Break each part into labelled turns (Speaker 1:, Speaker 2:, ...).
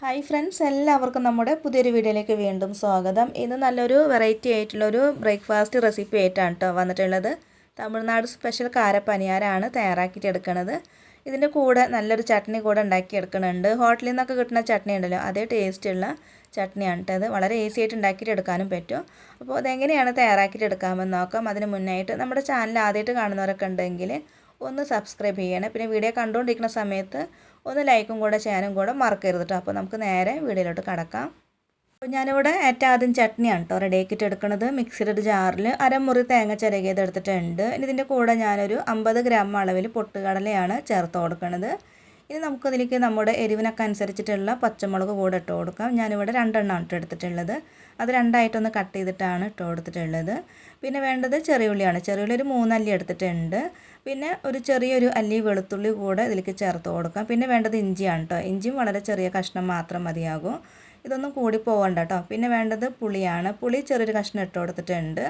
Speaker 1: Hi friends, എല്ലാവർക്കും നമ്മുടെ പുതിയൊരു വീഡിയോയിലേക്ക് വീണ്ടും സ്വാഗതം. ഇന്ന് നല്ലൊരു വെറൈറ്റി ആയിട്ടുള്ളൊരു ബ്രേക്ക്ഫാസ്റ്റ് റെസിപ്പി ആയിട്ടാണ് കേട്ടോ വന്നിട്ടുള്ളത്. തമിഴ്നാട് സ്പെഷ്യൽ കാരപ്പനിയാരാണ് തയ്യാറാക്കിയിട്ട് എടുക്കുന്നത്. ഇതിൻ്റെ കൂടെ നല്ലൊരു ചട്നി കൂടെ ഉണ്ടാക്കിയെടുക്കുന്നുണ്ട്. ഹോട്ടലിൽ നിന്നൊക്കെ കിട്ടുന്ന ചട്നി ഉണ്ടല്ലോ, അതേ ടേസ്റ്റുള്ള ചട്നിയാണ് കേട്ടോ. അത് വളരെ ഈസി ആയിട്ട് ഉണ്ടാക്കിയിട്ട് എടുക്കാനും പറ്റും. അപ്പോൾ അതെങ്ങനെയാണ് തയ്യാറാക്കിയിട്ട് എടുക്കാമെന്ന് നോക്കാം. അതിന് മുന്നായിട്ട് നമ്മുടെ ചാനൽ ആദ്യമായിട്ട് കാണുന്നവരൊക്കെ ഉണ്ടെങ്കിൽ ഒന്ന് സബ്സ്ക്രൈബ് ചെയ്യണം. പിന്നെ വീഡിയോ കണ്ടുകൊണ്ടിരിക്കുന്ന സമയത്ത് ഒന്ന് ലൈക്കും കൂടെ ചെയ്യാനും കൂടെ മറക്കരുത് കേട്ടോ. അപ്പോൾ നമുക്ക് നേരെ വീഡിയോയിലോട്ട് കടക്കാം. അപ്പോൾ ഞാനിവിടെ ഏറ്റവും ആദ്യം ചട്നിയാണ് കേട്ടോ റെഡിയാക്കിയിട്ട് എടുക്കുന്നത്. മിക്സിയുടെ ജാറിൽ അരമുറി തേങ്ങ ചിരകിയത് എടുത്തിട്ടുണ്ട്. ഇനി ഇതിൻ്റെ കൂടെ ഞാനൊരു 50 ഗ്രാം അളവിൽ പൊട്ടുകടലയാണ് ചേർത്ത് കൊടുക്കുന്നത്. ഇനി നമുക്കതിലേക്ക് നമ്മുടെ എരിവിനൊക്കെ അനുസരിച്ചിട്ടുള്ള പച്ചമുളക് കൂടെ ഇട്ട് കൊടുക്കാം. ഞാനിവിടെ 2 എണ്ണമാണ് ഇട്ട് എടുത്തിട്ടുള്ളത്. അത് രണ്ടായിട്ടൊന്ന് കട്ട് ചെയ്തിട്ടാണ് ഇട്ട് കൊടുത്തിട്ടുള്ളത്. പിന്നെ വേണ്ടത് ചെറിയുള്ളിയാണ്. ചെറിയുള്ളി ഒരു 3 അല്ലി എടുത്തിട്ടുണ്ട്. പിന്നെ ഒരു ചെറിയൊരു അല്ലി വെളുത്തുള്ളി കൂടെ ഇതിലേക്ക് ചേർത്ത് കൊടുക്കാം. പിന്നെ വേണ്ടത് ഇഞ്ചിയാണ് കേട്ടോ. ഇഞ്ചിയും വളരെ ചെറിയ കഷ്ണം മാത്രം മതിയാകും. ഇതൊന്നും കൂടി പോകണ്ട കേട്ടോ. പിന്നെ വേണ്ടത് പുളിയാണ്. പുളി ചെറിയൊരു കഷ്ണം ഇട്ട് കൊടുത്തിട്ടുണ്ട്.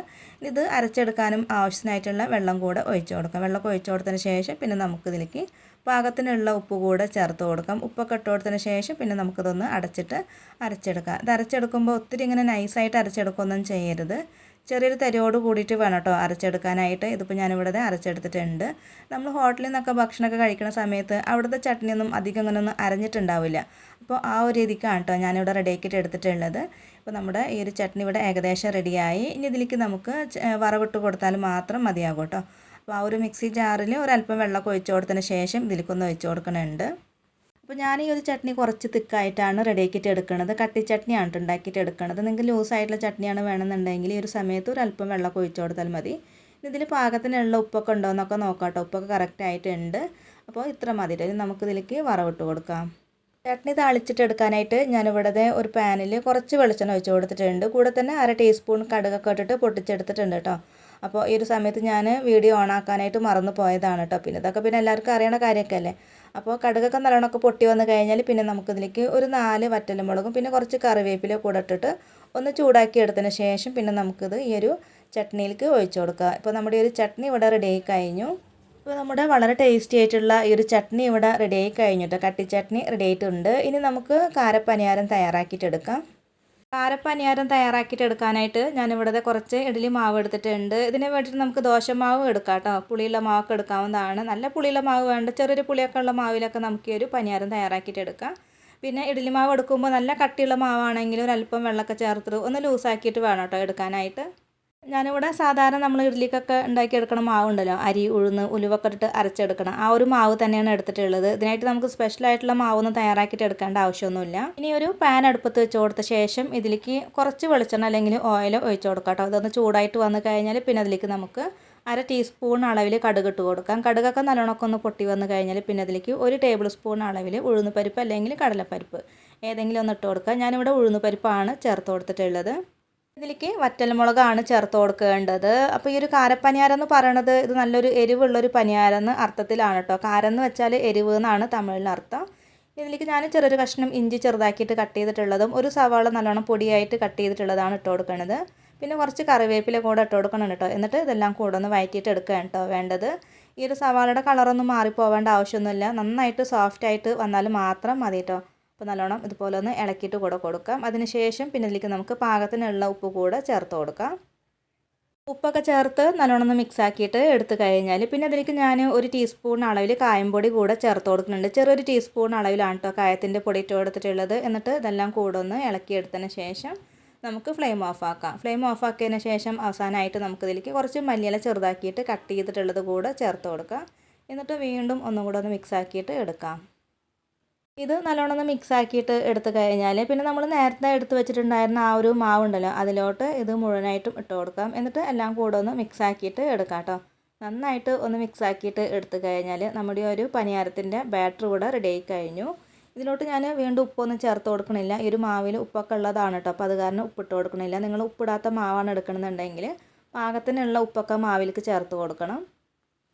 Speaker 1: ഇത് അരച്ചെടുക്കാനും ആവശ്യത്തിനായിട്ടുള്ള വെള്ളം കൂടെ ഒഴിച്ച് കൊടുക്കാം. വെള്ളമൊക്കെ ഒഴിച്ച് കൊടുത്തതിന് ശേഷം പിന്നെ നമുക്കിതിലേക്ക് പാകത്തിനുള്ള ഉപ്പ് കൂടെ ചേർത്ത് കൊടുക്കാം. ഉപ്പൊക്കെ ഇട്ട് കൊടുത്തതിന് ശേഷം പിന്നെ നമുക്കിതൊന്ന് അടച്ചിട്ട് അരച്ചെടുക്കാം. ഇത് അരച്ചെടുക്കുമ്പോൾ ഒത്തിരി ഇങ്ങനെ നൈസായിട്ട് അരച്ചെടുക്കുകയൊന്നും ചെയ്യരുത്. ചെറിയൊരു തരിയോട് കൂടിയിട്ട് വേണം കേട്ടോ അരച്ചെടുക്കാനായിട്ട്. ഇതിപ്പോൾ ഞാനിവിടെ അരച്ചെടുത്തിട്ടുണ്ട്. നമ്മൾ ഹോട്ടലിൽ നിന്നൊക്കെ ഭക്ഷണമൊക്കെ കഴിക്കുന്ന സമയത്ത് അവിടുത്തെ ചട്നിയൊന്നും അധികം ഇങ്ങനെ ഒന്നും അരഞ്ഞിട്ടുണ്ടാവില്ല. അപ്പോൾ ആ ഒരു രീതിക്കാണ് കേട്ടോ ഞാനിവിടെ റെഡിയാക്കിയിട്ട് എടുത്തിട്ടുള്ളത്. അപ്പോൾ നമ്മുടെ ഈ ഒരു ചട്നി ഇവിടെ ഏകദേശം റെഡിയായി. ഇനി ഇതിലേക്ക് നമുക്ക് വറവിട്ട് കൊടുത്താൽ മാത്രം മതിയാകും കേട്ടോ. അപ്പോൾ ആ ഒരു മിക്സി ജാറിൽ ഒരല്പം വെള്ളമൊക്കെ ഒഴിച്ച് കൊടുത്തതിന് ശേഷം ഇതിലേക്കൊന്ന് ഒഴിച്ച് കൊടുക്കുന്നുണ്ട്. അപ്പോൾ ഞാൻ ഈ ഒരു ചട്നി കുറച്ച് തിക്കായിട്ടാണ് റെഡിയാക്കിയിട്ട് എടുക്കുന്നത്. കട്ടി ചട്നിയാണ് ഉണ്ടാക്കിയിട്ട് എടുക്കുന്നത്. നിങ്ങൾക്ക് ലൂസായിട്ടുള്ള ചട്നിയാണ് വേണമെന്നുണ്ടെങ്കിൽ ഈ ഒരു സമയത്ത് ഒരല്പം വെള്ളമൊക്കെ ഒഴിച്ച് കൊടുത്താൽ മതി. ഇതിൽ പാകത്തിനുള്ള ഉപ്പൊക്കെ ഉണ്ടോ എന്നൊക്കെ നോക്കാം കേട്ടോ. ഉപ്പൊക്കെ കറക്റ്റ് ആയിട്ടുണ്ട്. അപ്പോൾ ഇത്ര മതി. ഇനി നമുക്കിതിലേക്ക് വറവിട്ട് കൊടുക്കാം. ചട്നി താളിച്ചിട്ട് എടുക്കാനായിട്ട് ഞാനിവിടെ ഒരു പാനിൽ കുറച്ച് വെളിച്ചെണ്ണ ഒഴിച്ച് കൊടുത്തിട്ടുണ്ട്. കൂടെ തന്നെ 1/2 ടീസ്പൂൺ കടുകൊക്കെ ഇട്ടിട്ട് പൊട്ടിച്ചെടുത്തിട്ടുണ്ട് കേട്ടോ. അപ്പോൾ ഈ ഒരു സമയത്ത് ഞാൻ വീഡിയോ ഓൺ ആക്കാനായിട്ട് മറന്നു പോയതാണ് കേട്ടോ. പിന്നെ ഇതൊക്കെ പിന്നെ എല്ലാവർക്കും അറിയണ കാര്യമൊക്കെ അല്ലേ. അപ്പോൾ കടുകൊക്കെ നല്ലോണമൊക്കെ പൊട്ടി വന്നു കഴിഞ്ഞാൽ പിന്നെ നമുക്കിതിലേക്ക് ഒരു 4 വറ്റൽമുളകും പിന്നെ കുറച്ച് കറിവേപ്പില കൂടെ ഇട്ടിട്ട് ഒന്ന് ചൂടാക്കി എടുത്തതിന് ശേഷം പിന്നെ നമുക്കിത് ഈ ഒരു ചട്നിയിലേക്ക് ഒഴിച്ച് കൊടുക്കുക. ഇപ്പോൾ നമ്മുടെ ഈ ഒരു ചട്നി ഇവിടെ റെഡി ആയി കഴിഞ്ഞു. ഇപ്പോൾ നമ്മുടെ വളരെ ടേസ്റ്റി ആയിട്ടുള്ള ഈ ഒരു ചട്നി ഇവിടെ റെഡി ആയി കഴിഞ്ഞു കേട്ടോ. കട്ടി ചട്നി റെഡി ആയിട്ടുണ്ട്. ഇനി നമുക്ക് കാരപ്പനിയാരം തയ്യാറാക്കിയിട്ടെടുക്കാം. കാരപ്പനിയാരം തയ്യാറാക്കിയിട്ട് എടുക്കാനായിട്ട് ഞാനിവിടെ കുറച്ച് ഇഡ്ഡലി മാവ് എടുത്തിട്ടുണ്ട്. ഇതിന് വേണ്ടിയിട്ട് നമുക്ക് ദോശമാവ് എടുക്കാം കേട്ടോ. പുളിയുള്ള മാവൊക്കെ എടുക്കാവുന്നതാണ്. നല്ല പുളിയുള്ള മാവ് വേണ്ട. ചെറിയൊരു പുളിയൊക്കെ ഉള്ള മാവിലൊക്കെ നമുക്ക് ഈ ഒരു പനിയാരം തയ്യാറാക്കിയിട്ട് എടുക്കാം. പിന്നെ ഇഡ്ഡലി മാവ് എടുക്കുമ്പോൾ നല്ല കട്ടിയുള്ള മാവാണെങ്കിൽ ഒരല്പം വെള്ളമൊക്കെ ചേർത്തിട്ട് ഒന്ന് ലൂസാക്കിയിട്ട് വേണം കേട്ടോ എടുക്കാനായിട്ട്. ഞാനിവിടെ സാധാരണ നമ്മൾ ഇഡ്ഡലിക്കൊക്കെ ഉണ്ടാക്കിയെടുക്കണ മാവുണ്ടല്ലോ, അരി ഉഴുന്ന് ഉലുവൊക്കെ ഇട്ടിട്ട് അരച്ചെടുക്കണം, ആ ഒരു മാവ് തന്നെയാണ് എടുത്തിട്ടുള്ളത്. ഇതിനായിട്ട് നമുക്ക് സ്പെഷ്യലായിട്ടുള്ള മാവൊന്നും തയ്യാറാക്കിയിട്ട് എടുക്കേണ്ട ആവശ്യമൊന്നുമില്ല. ഇനി ഒരു പാൻ അടുപ്പത്ത് വെച്ച് കൊടുത്ത ശേഷം ഇതിലേക്ക് കുറച്ച് വെളിച്ചെണ്ണ അല്ലെങ്കിൽ ഓയിൽ ഒഴിച്ച് കൊടുക്കാം കേട്ടോ. ഇതൊന്ന് ചൂടായിട്ട് വന്നു കഴിഞ്ഞാൽ പിന്നെ അതിലേക്ക് നമുക്ക് 1/2 ടീസ്പൂൺ അളവിൽ കടുക് ഇട്ട് കൊടുക്കാം. കടുകൊക്കെ നല്ലോണമൊക്കെ ഒന്ന് പൊട്ടി വന്നു കഴിഞ്ഞാൽ പിന്നെ അതിലേക്ക് 1 ടേബിൾ സ്പൂൺ അളവിൽ ഉഴുന്ന് പരിപ്പ് അല്ലെങ്കിൽ കടലപ്പരിപ്പ് ഏതെങ്കിലും ഒന്ന് ഇട്ട് കൊടുക്കുക. ഞാനിവിടെ ഉഴുന്ന് പരിപ്പാണ് ചേർത്ത് കൊടുത്തിട്ടുള്ളത്. ഇതിലേക്ക് വറ്റൽമുളകാണ് ചേർത്ത് കൊടുക്കേണ്ടത്. അപ്പോൾ ഈ ഒരു കാരപ്പനിയാരം എന്ന് പറയണത് ഇത് നല്ലൊരു എരിവുള്ളൊരു പനിയാരം എന്ന് അർത്ഥത്തിലാണ് കേട്ടോ. കാരം എന്ന് വെച്ചാൽ എരിവ് എന്നാണ് തമിഴിൽ അർത്ഥം. ഇതിലേക്ക് ഞാൻ ചെറിയൊരു കഷ്ണം ഇഞ്ചി ചെറുതാക്കിയിട്ട് കട്ട് ചെയ്തിട്ടുള്ളതും ഒരു സവാള നല്ലോണം പൊടിയായിട്ട് കട്ട് ചെയ്തിട്ടുള്ളതാണ് ഇട്ട് കൊടുക്കുന്നത്. പിന്നെ കുറച്ച് കറിവേപ്പില കൂടെ ഇട്ട് കൊടുക്കണം കേട്ടോ. എന്നിട്ട് ഇതെല്ലാം കൂടെ ഒന്ന് വഴറ്റിയിട്ട് എടുക്കുക കേട്ടോ വേണ്ടത്. ഈ ഒരു സവാളയുടെ കളറൊന്നും മാറിപ്പോവേണ്ട ആവശ്യമൊന്നുമില്ല. നന്നായിട്ട് സോഫ്റ്റായിട്ട് വന്നാൽ മാത്രം മതി കേട്ടോ. അപ്പോൾ നല്ലോണം ഇതുപോലെ ഒന്ന് ഇളക്കിയിട്ട് കൂടെ കൊടുക്കാം. അതിനുശേഷം പിന്നെ ഇതിലേക്ക് നമുക്ക് പാകത്തിനുള്ള ഉപ്പ് കൂടെ ചേർത്ത് കൊടുക്കാം. ഉപ്പൊക്കെ ചേർത്ത് നല്ലോണം ഒന്ന് മിക്സ് ആക്കിയിട്ട് എടുത്തു കഴിഞ്ഞാൽ പിന്നെ അതിലേക്ക് ഞാൻ 1 ടീസ്പൂൺ അളവിൽ കായംപൊടി കൂടെ ചേർത്ത് കൊടുക്കുന്നുണ്ട്. ചെറിയൊരു ടീസ്പൂൺ അളവിലാണ് കേട്ടോ കായത്തിൻ്റെ പൊടി ഇട്ട് കൊടുത്തിട്ടുള്ളത്. എന്നിട്ട് ഇതെല്ലാം കൂടെ ഒന്ന് ഇളക്കിയെടുത്തതിന് ശേഷം നമുക്ക് ഫ്ലെയിം ഓഫ് ആക്കാം. ഫ്ലെയിം ഓഫ് ആക്കിയതിന് ശേഷം അവസാനമായിട്ട് നമുക്കിതിലേക്ക് കുറച്ച് മല്ലിയില ചെറുതാക്കിയിട്ട് കട്ട് ചെയ്തിട്ടുള്ളത് കൂടെ ചേർത്ത് കൊടുക്കാം. എന്നിട്ട് വീണ്ടും ഒന്നും കൂടെ ഒന്ന് മിക്സ് ആക്കിയിട്ട് എടുക്കാം. ഇത് നല്ലോണം ഒന്ന് മിക്സ് ആക്കിയിട്ട് എടുത്തു കഴിഞ്ഞാൽ പിന്നെ നമ്മൾ നേരത്തെ എടുത്ത് വെച്ചിട്ടുണ്ടായിരുന്ന ആ ഒരു മാവുണ്ടല്ലോ അതിലോട്ട് ഇത് മുഴുവനായിട്ടും ഇട്ട് കൊടുക്കാം. എന്നിട്ട് എല്ലാം കൂടെ ഒന്ന് മിക്സ് ആക്കിയിട്ട് എടുക്കാം കേട്ടോ. നന്നായിട്ട് ഒന്ന് മിക്സ് ആക്കിയിട്ട് എടുത്തു കഴിഞ്ഞാൽ നമ്മുടെ ഒരു പനിയാരത്തിൻ്റെ ബാറ്റർ ഇവിടെ റെഡി ആയി കഴിഞ്ഞു. ഇതിലോട്ട് ഞാൻ വീണ്ടും ഉപ്പൊന്നും ചേർത്ത് കൊടുക്കണില്ല. ഈ ഒരു മാവിൽ ഉപ്പൊക്കെ ഉള്ളതാണ് കേട്ടോ. അപ്പോൾ അത് കാരണം ഉപ്പിട്ട് കൊടുക്കണില്ല. നിങ്ങൾ ഉപ്പിടാത്ത മാവാണ് എടുക്കണമെന്നുണ്ടെങ്കിൽ പാകത്തിനുള്ള ഉപ്പൊക്കെ മാവിലേക്ക് ചേർത്ത് കൊടുക്കണം.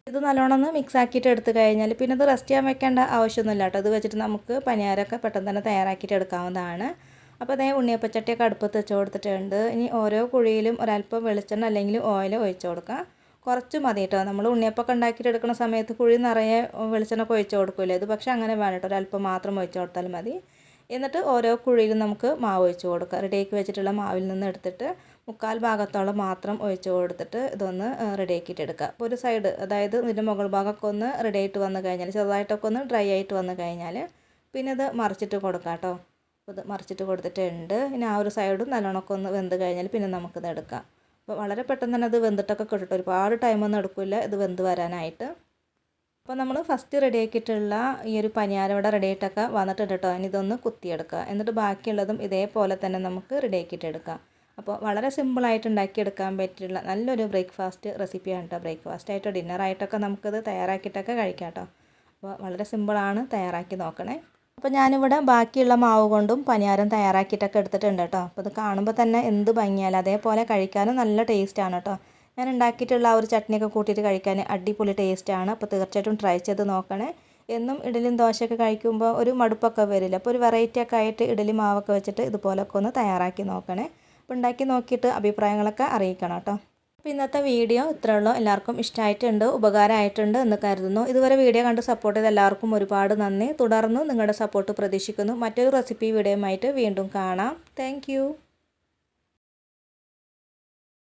Speaker 1: ഇത് നല്ലോണം ഒന്ന് മിക്സ് ആക്കിയിട്ട് എടുത്തു കഴിഞ്ഞാൽ പിന്നെ ഇത് റെസ്റ്റ് ചെയ്യാൻ വെക്കേണ്ട ആവശ്യമൊന്നുമില്ല കേട്ടോ. ഇത് വെച്ചിട്ട് നമുക്ക് പനിയാരമൊക്കെ പെട്ടെന്ന് തന്നെ തയ്യാറാക്കിയിട്ട് എടുക്കാവുന്നതാണ്. അപ്പോൾ അതേ ഉണ്ണിയപ്പച്ചട്ടിയൊക്കെ അടുപ്പത്ത് വെച്ച് കൊടുത്തിട്ടുണ്ട്. ഇനി ഓരോ കുഴിയിലും ഒരല്പം വെളിച്ചെണ്ണ അല്ലെങ്കിൽ ഓയിൽ ഒഴിച്ച് കൊടുക്കാം. കുറച്ച് മതി കേട്ടോ. നമ്മൾ ഉണ്ണിയപ്പമൊക്കെ ഉണ്ടാക്കിയിട്ട് എടുക്കുന്ന സമയത്ത് കുഴി നിറയെ വെളിച്ചെണ്ണ ഒഴിച്ച് കൊടുക്കില്ല. ഇത് പക്ഷേ അങ്ങനെ വേണം കേട്ടോ. ഒരല്പം മാത്രം ഒഴിച്ച് കൊടുത്താൽ മതി. എന്നിട്ട് ഓരോ കുഴിയിലും നമുക്ക് മാവ് ഒഴിച്ച് കൊടുക്കുക. റെഡിയാക്കി വെച്ചിട്ടുള്ള മാവിൽ നിന്ന് എടുത്തിട്ട് 3/4 ഭാഗത്തോളം മാത്രം ഒഴിച്ച് കൊടുത്തിട്ട് ഇതൊന്ന് റെഡിയാക്കിയിട്ട് എടുക്കുക. അപ്പോൾ ഒരു സൈഡ്, അതായത് ഇതിൻ്റെ മുകൾ ഭാഗമൊക്കെ ഒന്ന് റെഡി ആയിട്ട് വന്നു കഴിഞ്ഞാൽ, ചെറുതായിട്ടൊക്കെ ഒന്ന് ഡ്രൈ ആയിട്ട് വന്നു കഴിഞ്ഞാൽ പിന്നെ ഇത് മറിച്ചിട്ട് കൊടുക്കാം കേട്ടോ. അപ്പോൾ ഇത് മറിച്ചിട്ട് കൊടുത്തിട്ടുണ്ട്. ഇനി ആ ഒരു സൈഡും നല്ലോണമൊക്കെ ഒന്ന് വെന്ത് കഴിഞ്ഞാൽ പിന്നെ നമുക്കിത് എടുക്കാം. അപ്പോൾ വളരെ പെട്ടെന്ന് തന്നെ അത് വെന്തിട്ടൊക്കെ കിട്ടും. ഒരുപാട് ടൈമൊന്നും എടുക്കില്ല ഇത് വെന്ത് വരാനായിട്ട്. അപ്പോൾ നമ്മൾ ഫസ്റ്റ് റെഡിയാക്കിയിട്ടുള്ള ഈ ഒരു പനിയാരം ഇവിടെ റെഡിയായിട്ടൊക്കെ വന്നിട്ടുണ്ട് കേട്ടോ. ഇനി ഇതൊന്ന് കുത്തിയെടുക്കുക. എന്നിട്ട് ബാക്കിയുള്ളതും ഇതേപോലെ തന്നെ നമുക്ക് റെഡിയാക്കിയിട്ട് എടുക്കാം. അപ്പോൾ വളരെ സിമ്പിളായിട്ട് ഉണ്ടാക്കിയെടുക്കാൻ പറ്റിയുള്ള നല്ലൊരു ബ്രേക്ക്ഫാസ്റ്റ് റെസിപ്പിയാണ് കേട്ടോ. ബ്രേക്ക്ഫാസ്റ്റായിട്ടോ ഡിന്നറായിട്ടൊക്കെ നമുക്കിത് തയ്യാറാക്കിയിട്ടൊക്കെ കഴിക്കാം കേട്ടോ. അപ്പോൾ വളരെ സിമ്പിളാണ്, തയ്യാറാക്കി നോക്കണേ. അപ്പോൾ ഞാനിവിടെ ബാക്കിയുള്ള മാവ് കൊണ്ടും പനിയാരം തയ്യാറാക്കിയിട്ടൊക്കെ എടുത്തിട്ടുണ്ട് കേട്ടോ. അപ്പോൾ ഇത് കാണുമ്പോൾ തന്നെ എന്ത് ഭംഗിയാലും അതേപോലെ കഴിക്കാനും നല്ല ടേസ്റ്റാണ് കേട്ടോ. ഞാൻ ഉണ്ടാക്കിയിട്ടുള്ള ആ ഒരു ചട്നിയൊക്കെ കൂട്ടിയിട്ട് കഴിക്കാൻ അടിപൊളി ടേസ്റ്റാണ്. അപ്പോൾ തീർച്ചയായിട്ടും ട്രൈ ചെയ്ത് നോക്കണേ. എന്നും ഇഡലിയും ദോശയൊക്കെ കഴിക്കുമ്പോൾ ഒരു മടുപ്പൊക്കെ വരില്ല. അപ്പോൾ ഒരു വെറൈറ്റി ഒക്കെ ആയിട്ട് ഇഡലി മാവൊക്കെ വെച്ചിട്ട് ഇതുപോലൊക്കെ ഒന്ന് തയ്യാറാക്കി നോക്കണേ. അപ്പോൾ ഉണ്ടാക്കി നോക്കിയിട്ട് അഭിപ്രായങ്ങളൊക്കെ അറിയിക്കണം കേട്ടോ. അപ്പോൾ ഇന്നത്തെ വീഡിയോ ഇത്രയേ ഉള്ളൂ. എല്ലാവർക്കും ഇഷ്ടമായിട്ടുണ്ട്, ഉപകാരമായിട്ടുണ്ട് എന്ന് കരുതുന്നു. ഇതുവരെ വീഡിയോ കണ്ട് സപ്പോർട്ട് ചെയ്ത എല്ലാവർക്കും ഒരുപാട് നന്ദി. തുടർന്ന് നിങ്ങളുടെ സപ്പോർട്ട് പ്രതീക്ഷിക്കുന്നു. മറ്റൊരു റെസിപ്പി വീഡിയോയുമായിട്ട് വീണ്ടും കാണാം. താങ്ക്